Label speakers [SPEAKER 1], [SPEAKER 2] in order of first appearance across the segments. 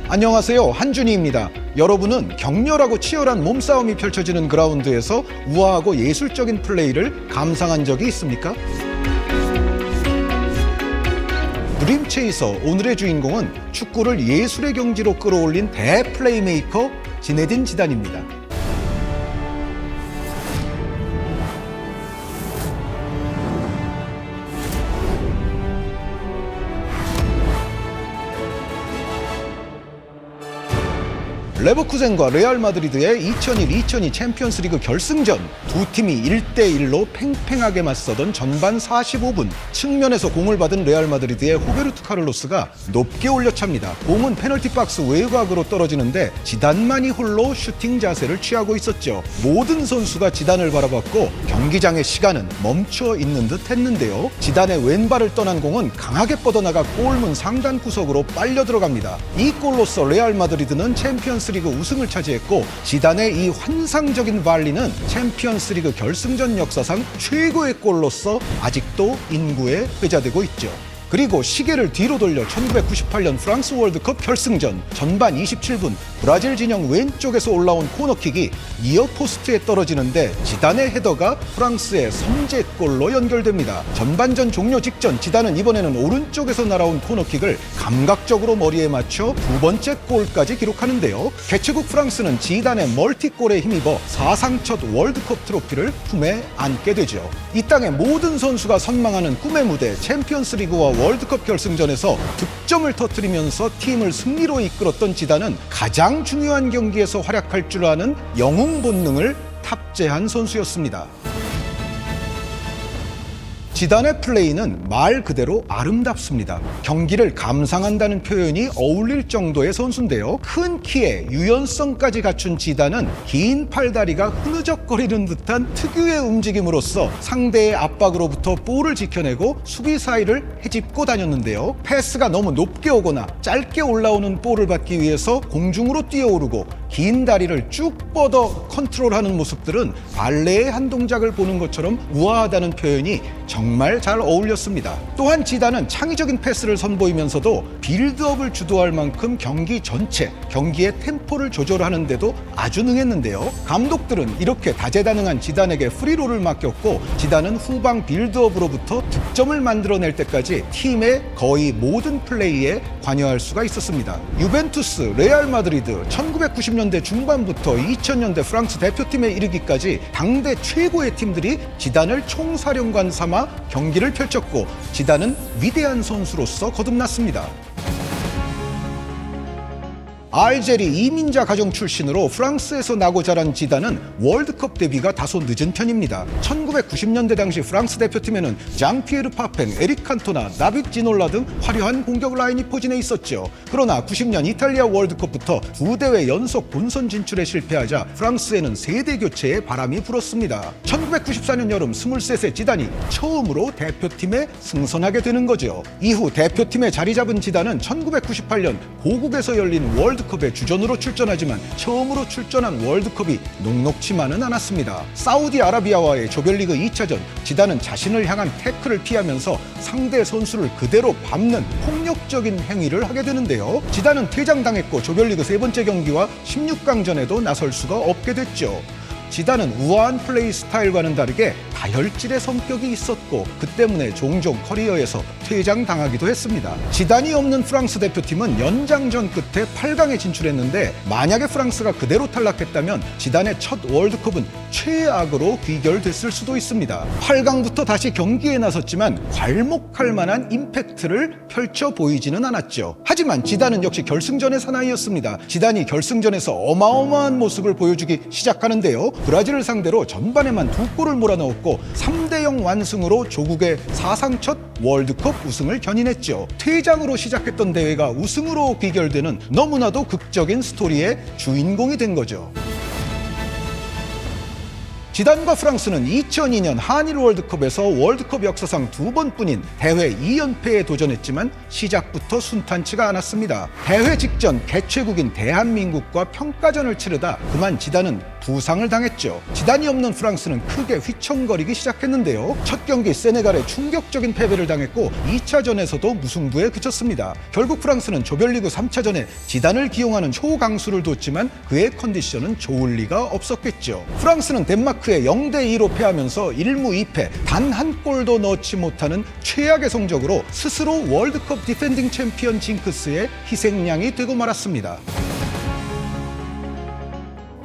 [SPEAKER 1] 안녕하세요, 한준희입니다. 여러분은 격렬하고 치열한 몸싸움이 펼쳐지는 그라운드에서 우아하고 예술적인 플레이를 감상한 적이 있습니까? 드림체이서 오늘의 주인공은 축구를 예술의 경지로 끌어올린 대플레이메이커 지네딘 지단입니다. 레버쿠젠과 레알 마드리드의 2001-2002 챔피언스리그 결승전, 두 팀이 1대1로 팽팽하게 맞서던 전반 45분, 측면에서 공을 받은 레알 마드리드의 호베르토 카를로스가 높게 올려찹니다. 공은 페널티 박스 외곽으로 떨어지는데 지단만이 홀로 슈팅 자세를 취하고 있었죠. 모든 선수가 지단을 바라봤고 경기장의 시간은 멈춰 있는 듯 했는데요. 지단의 왼발을 떠난 공은 강하게 뻗어나가 골문 상단 구석으로 빨려 들어갑니다. 이 골로써 레알 마드리드는 챔피언스리그 우승을 차지했고, 지단의 이 환상적인 발리는 챔피언스리그 결승전 역사상 최고의 골로서 아직도 인구에 회자되고 있죠. 그리고 시계를 뒤로 돌려 1998년 프랑스 월드컵 결승전 전반 27분, 브라질 진영 왼쪽에서 올라온 코너킥이 니어 포스트에 떨어지는데 지단의 헤더가 프랑스의 선제골로 연결됩니다. 전반전 종료 직전 지단은 이번에는 오른쪽에서 날아온 코너킥을 감각적으로 머리에 맞춰 두 번째 골까지 기록하는데요. 개최국 프랑스는 지단의 멀티골에 힘입어 사상 첫 월드컵 트로피를 품에 안게 되죠. 이 땅의 모든 선수가 선망하는 꿈의 무대 챔피언스리그와 월드컵 결승전에서 득점을 터뜨리면서 팀을 승리로 이끌었던 지단은 가장 중요한 경기에서 활약할 줄 아는 영웅 본능을 탑재한 선수였습니다. 지단의 플레이는 말 그대로 아름답습니다. 경기를 감상한다는 표현이 어울릴 정도의 선수인데요. 큰 키에 유연성까지 갖춘 지단은 긴 팔다리가 흐느적거리는 듯한 특유의 움직임으로써 상대의 압박으로부터 볼을 지켜내고 수비 사이를 헤집고 다녔는데요. 패스가 너무 높게 오거나 짧게 올라오는 볼을 받기 위해서 공중으로 뛰어오르고 긴 다리를 쭉 뻗어 컨트롤하는 모습들은 발레의 한 동작을 보는 것처럼 우아하다는 표현이 정말 잘 어울렸습니다. 또한 지단은 창의적인 패스를 선보이면서도 빌드업을 주도할 만큼 경기 전체, 경기의 템포를 조절하는 데도 아주 능했는데요. 감독들은 이렇게 다재다능한 지단에게 프리롤을 맡겼고, 지단은 후방 빌드업으로부터 득점을 만들어낼 때까지 팀의 거의 모든 플레이에 관여할 수가 있었습니다. 유벤투스, 레알 마드리드, 1990년대 중반부터 2000년대 프랑스 대표팀에 이르기까지 당대 최고의 팀들이 지단을 총사령관 삼아 경기를 펼쳤고, 지단은 위대한 선수로서 거듭났습니다. 알제리 이민자 가정 출신으로 프랑스에서 나고 자란 지단은 월드컵 데뷔가 다소 늦은 편입니다. 1990년대 당시 프랑스 대표팀에는 장피에르 파팽, 에릭 칸토나, 나빗 지놀라 등 화려한 공격 라인이 포진해 있었죠. 그러나 90년 이탈리아 월드컵부터 두 대회 연속 본선 진출에 실패하자 프랑스에는 세대 교체의 바람이 불었습니다. 1994년 여름 23세 지단이 처음으로 대표팀에 승선하게 되는 거죠. 이후 대표팀에 자리 잡은 지단은 1998년 고국에서 열린 월드컵에 주전으로 출전하지만 처음으로 출전한 월드컵이 녹록치만은 않았습니다. 사우디아라비아와의 조별리그 2차전, 지단은 자신을 향한 태클을 피하면서 상대 선수를 그대로 밟는 폭력적인 행위를 하게 되는데요. 지단은 퇴장당했고 조별리그 세 번째 경기와 16강전에도 나설 수가 없게 됐죠. 지단은 우아한 플레이 스타일과는 다르게 다혈질의 성격이 있었고, 그 때문에 종종 커리어에서 퇴장당하기도 했습니다. 지단이 없는 프랑스 대표팀은 연장전 끝에 8강에 진출했는데, 만약에 프랑스가 그대로 탈락했다면 지단의 첫 월드컵은 최악으로 귀결됐을 수도 있습니다. 8강부터 다시 경기에 나섰지만 괄목할 만한 임팩트를 펼쳐 보이지는 않았죠. 하지만 지단은 역시 결승전의 사나이였습니다. 지단이 결승전에서 어마어마한 모습을 보여주기 시작하는데요. 브라질을 상대로 전반에만 2골을 몰아넣었고 3대0 완승으로 조국의 사상 첫 월드컵 우승을 견인했죠. 퇴장으로 시작했던 대회가 우승으로 귀결되는 너무나도 극적인 스토리의 주인공이 된 거죠. 지단과 프랑스는 2002년 한일 월드컵에서 월드컵 역사상 두 번뿐인 대회 2연패에 도전했지만 시작부터 순탄치가 않았습니다. 대회 직전 개최국인 대한민국과 평가전을 치르다 그만 지단은 부상을 당했죠. 지단이 없는 프랑스는 크게 휘청거리기 시작했는데요. 첫 경기 세네갈에 충격적인 패배를 당했고 2차전에서도 무승부에 그쳤습니다. 결국 프랑스는 조별리그 3차전에 지단을 기용하는 초강수를 뒀지만 그의 컨디션은 좋을 리가 없었겠죠. 프랑스는 덴마크에 0대2로 패하면서 1무 2패, 단 한 골도 넣지 못하는 최악의 성적으로 스스로 월드컵 디펜딩 챔피언 징크스의 희생양이 되고 말았습니다.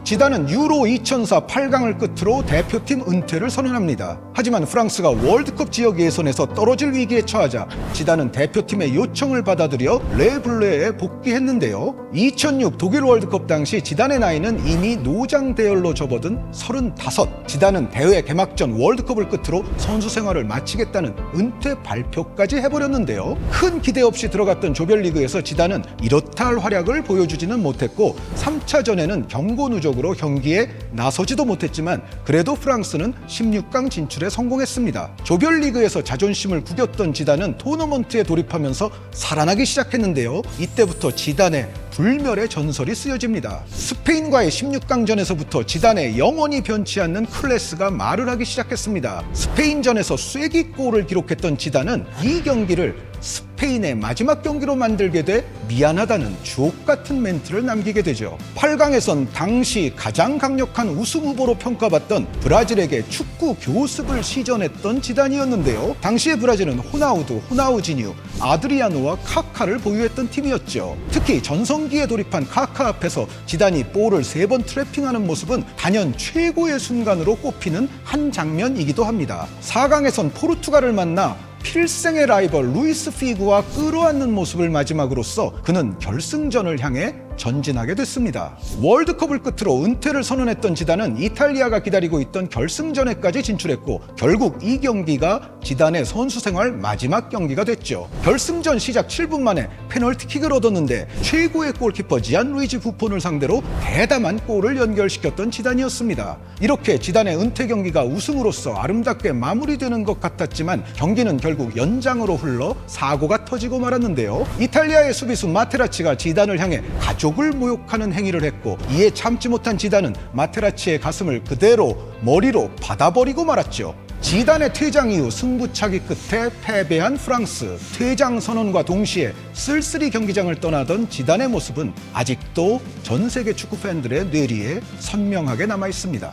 [SPEAKER 1] 지단은 유로 2004 8강을 끝으로 대표팀 은퇴를 선언합니다. 하지만 프랑스가 월드컵 지역 예선에서 떨어질 위기에 처하자 지단은 대표팀의 요청을 받아들여 레블레에 복귀했는데요. 2006 독일 월드컵 당시 지단의 나이는 이미 노장 대열로 접어든 35. 지단은 대회 개막전 월드컵을 끝으로 선수 생활을 마치겠다는 은퇴 발표까지 해버렸는데요. 큰 기대 없이 들어갔던 조별리그에서 지단은 이렇다 할 활약을 보여주지는 못했고 3차전에는 경고 누적으로 경기에 나서지도 못했지만 그래도 프랑스는 16강 진출에 성공했습니다. 조별리그에서 자존심을 구겼던 지단은 토너먼트에 돌입하면서 살아나기 시작했는데요. 이때부터 지단의 불멸의 전설이 쓰여집니다. 스페인과의 16강전에서부터 지단의 영원히 변치 않는 클래스가 말을 하기 시작했습니다. 스페인전에서 쐐기골을 기록했던 지단은 이 경기를 스페인의 마지막 경기로 만들게 돼 미안하다는 주옥같은 멘트를 남기게 되죠. 8강에선 당시 가장 강력한 우승 후보로 평가받던 브라질에게 축구 교습을 시전했던 지단이었는데요. 당시의 브라질은 호나우두, 호나우지뉴, 아드리아노와 카카를 보유했던 팀이었죠. 특히 전성기에 돌입한 카카 앞에서 지단이 볼을 3번 트래핑하는 모습은 단연 최고의 순간으로 꼽히는 한 장면이기도 합니다. 4강에선 포르투갈을 만나 필생의 라이벌 루이스 피구와 끌어안는 모습을 마지막으로써 그는 결승전을 향해 전진하게 됐습니다. 월드컵을 끝으로 은퇴를 선언했던 지단은 이탈리아가 기다리고 있던 결승전에까지 진출했고 결국 이 경기가 지단의 선수 생활 마지막 경기가 됐죠. 결승전 시작 7분 만에 페널티킥을 얻었는데 최고의 골키퍼 지안루이지 부폰을 상대로 대담한 골을 연결시켰던 지단이었습니다. 이렇게 지단의 은퇴 경기가 우승으로서 아름답게 마무리되는 것 같았지만 경기는 결국 연장으로 흘러 사고가 터지고 말았는데요. 이탈리아의 수비수 마테라치가 지단을 향해 가족을 모욕하는 행위를 했고 이에 참지 못한 지단은 마테라치의 가슴을 그대로 머리로 받아버리고 말았죠. 지단의 퇴장 이후 승부차기 끝에 패배한 프랑스. 퇴장 선언과 동시에 쓸쓸히 경기장을 떠나던 지단의 모습은 아직도 전 세계 축구 팬들의 뇌리에 선명하게 남아 있습니다.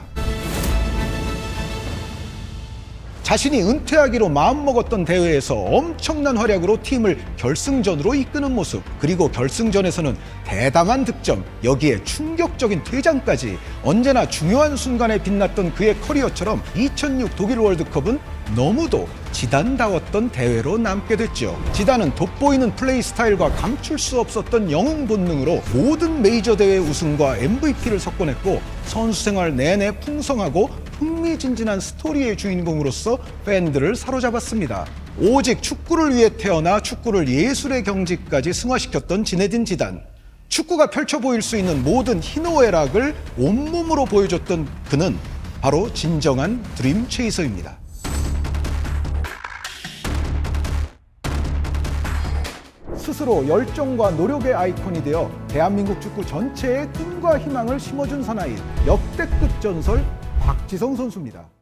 [SPEAKER 1] 자신이 은퇴하기로 마음먹었던 대회에서 엄청난 활약으로 팀을 결승전으로 이끄는 모습, 그리고 결승전에서는 대담한 득점, 여기에 충격적인 퇴장까지 언제나 중요한 순간에 빛났던 그의 커리어처럼 2006 독일 월드컵은 너무도 지단다웠던 대회로 남게 됐죠. 지단은 돋보이는 플레이 스타일과 감출 수 없었던 영웅 본능으로 모든 메이저 대회 우승과 MVP를 석권했고 선수 생활 내내 풍성하고 흥미진진한 스토리의 주인공으로서 팬들을 사로잡았습니다. 오직 축구를 위해 태어나 축구를 예술의 경지까지 승화시켰던 지네딘 지단. 축구가 펼쳐 보일 수 있는 모든 희노애락을 온몸으로 보여줬던 그는 바로 진정한 드림 체이서입니다. 스스로 열정과 노력의 아이콘이 되어 대한민국 축구 전체에 꿈과 희망을 심어준 사나이, 역대급 전설 박지성 선수입니다.